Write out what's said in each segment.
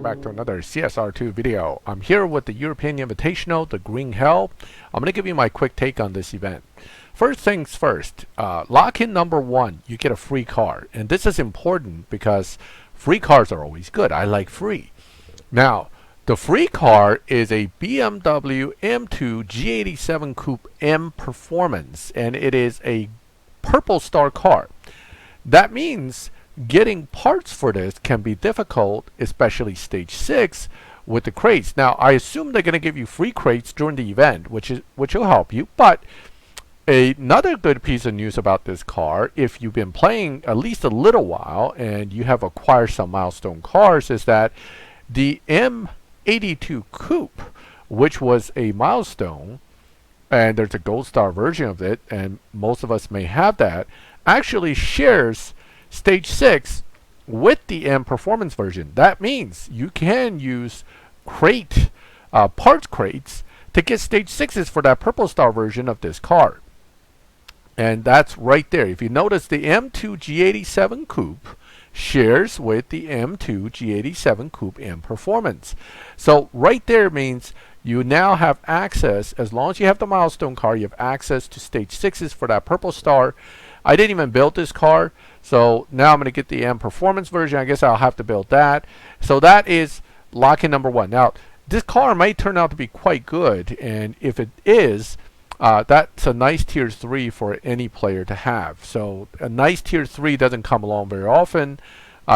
back to another CSR2 video. I'm here with the European Invitational, the Green Hell. I'm going to give you my quick take on this event. First things first, lock-in number 1, you get a free car. And this is important because free cars are always good. I like free. Now, the free car is a BMW M2 G87 Coupe M Performance, and it is a purple star car. That means getting parts for this can be difficult, especially stage 6 with the crates. Now, I assume they're going to give you free crates during the event, which will help you. But another good piece of news about this car, if you've been playing at least a little while and you have acquired some milestone cars, is that the M82 Coupe, which was a milestone, and there's a gold star version of it, and most of us may have that, actually shares stage 6 with the M Performance version. That means you can use crate, parts crates to get stage 6s for that purple star version of this car. And that's right there. If you notice, the M2 G87 Coupe shares with the M2 G87 Coupe M Performance. So right there means you now have access, as long as you have the milestone car, you have access to stage 6s for that purple star. I didn't even build this car, so now I'm going to get the M Performance version. I guess I'll have to build that. So that is lock-in number 1. Now, this car might turn out to be quite good, and if it is, that's a nice tier 3 for any player to have. So a nice tier 3 doesn't come along very often.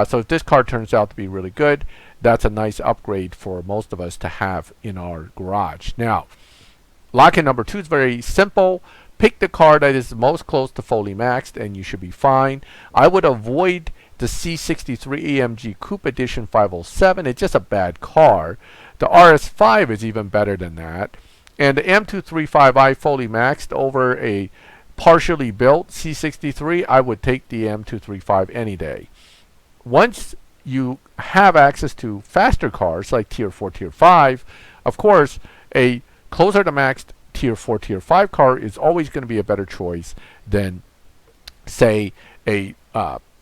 So if this car turns out to be really good, that's a nice upgrade for most of us to have in our garage. Now, lock-in number 2 is very simple. Pick the car that is most close to fully maxed and you should be fine. I would avoid the C63 AMG Coupe Edition 507. It's just a bad car. The RS5 is even better than that. And the M235i fully maxed over a partially built C63, I would take the M235 any day. Once you have access to faster cars like tier 4, tier 5, of course, a closer to maxed tier 4, tier 5 car is always going to be a better choice than, say, a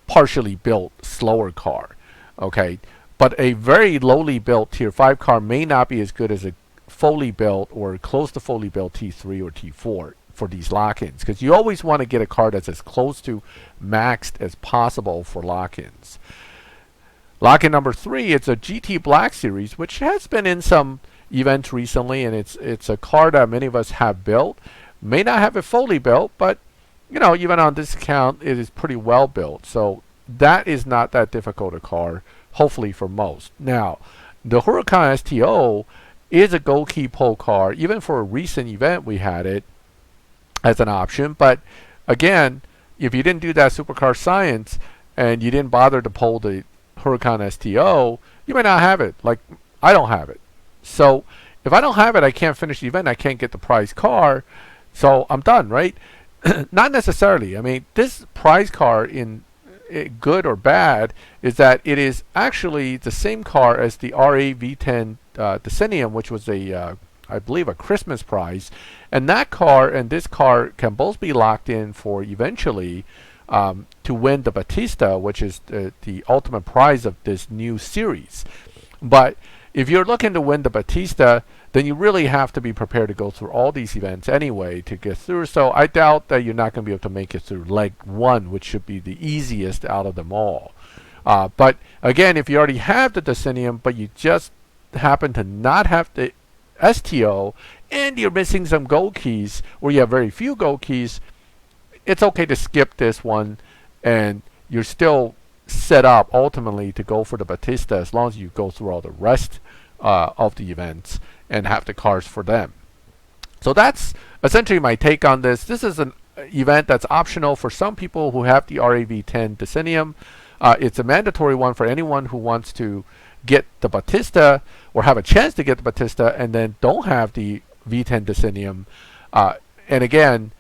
partially built slower car. Okay, but a very lowly built tier 5 car may not be as good as a fully built or close to fully built T3 or T4 for these lock-ins, because you always want to get a car that's as close to maxed as possible for lock-ins. Lock-in number 3, it's a GT Black Series, which has been in some events recently, and it's a car that many of us have built. May not have it fully built, but you know, even on this account, it is pretty well built. So that is not that difficult a car, hopefully for most. Now, the Huracan STO is a gold key pull car. Even for a recent event, we had it as an option. But again, if you didn't do that supercar science and you didn't bother to pull the Huracan STO, you may not have it. Like, I don't have it. So if I don't have it, I can't finish the event. I can't get the prize car. So I'm done, right? Not necessarily. I mean, this prize car, in good or bad, is that it is actually the same car as the R8 V10 Decennium, which was a, I believe, a Christmas prize. And that car and this car can both be locked in for eventually to win the Battista, which is the ultimate prize of this new series. But if you're looking to win the Battista, then you really have to be prepared to go through all these events anyway to get through. So I doubt that you're not going to be able to make it through leg 1, which should be the easiest out of them all. But again, if you already have the Decennium, but you just happen to not have the STO, and you're missing some gold keys, or you have very few gold keys, it's okay to skip this one, and you're still set up ultimately to go for the Battista as long as you go through all the rest of the events and have the cars for them. So that's essentially my take on this. This is an event that's optional for some people who have the R8 V10 Decennium. It's a mandatory one for anyone who wants to get the Battista or have a chance to get the Battista and then don't have the V10 Decennium. And again,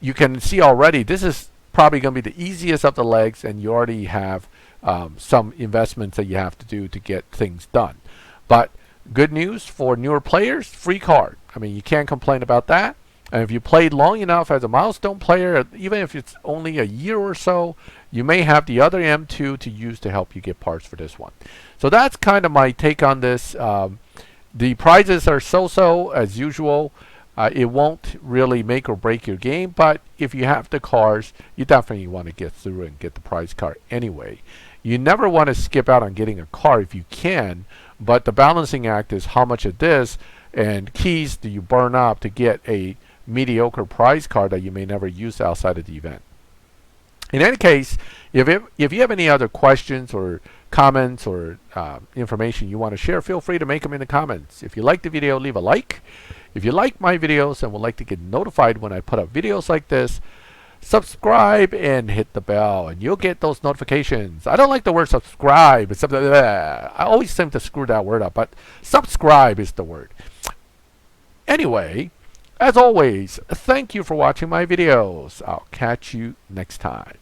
you can see already this is probably going to be the easiest of the legs, and you already have some investments that you have to do to get things done. But good news for newer players, free card. I mean, you can't complain about that. And if you played long enough as a milestone player, even if it's only a year or so, you may have the other M2 to use to help you get parts for this one. So that's kind of my take on this. The prizes are so-so as usual. It won't really make or break your game, but if you have the cars, you definitely want to get through and get the prize car anyway. You never want to skip out on getting a car if you can, but the balancing act is how much of this and keys do you burn up to get a mediocre prize car that you may never use outside of the event. In any case, if you have any other questions or comments or information you want to share, feel free to make them in the comments. If you like the video, leave a like. If you like my videos and would like to get notified when I put up videos like this, subscribe and hit the bell and you'll get those notifications. I don't like the word subscribe. It's something I always seem to screw that word up, but subscribe is the word. Anyway, as always, thank you for watching my videos. I'll catch you next time.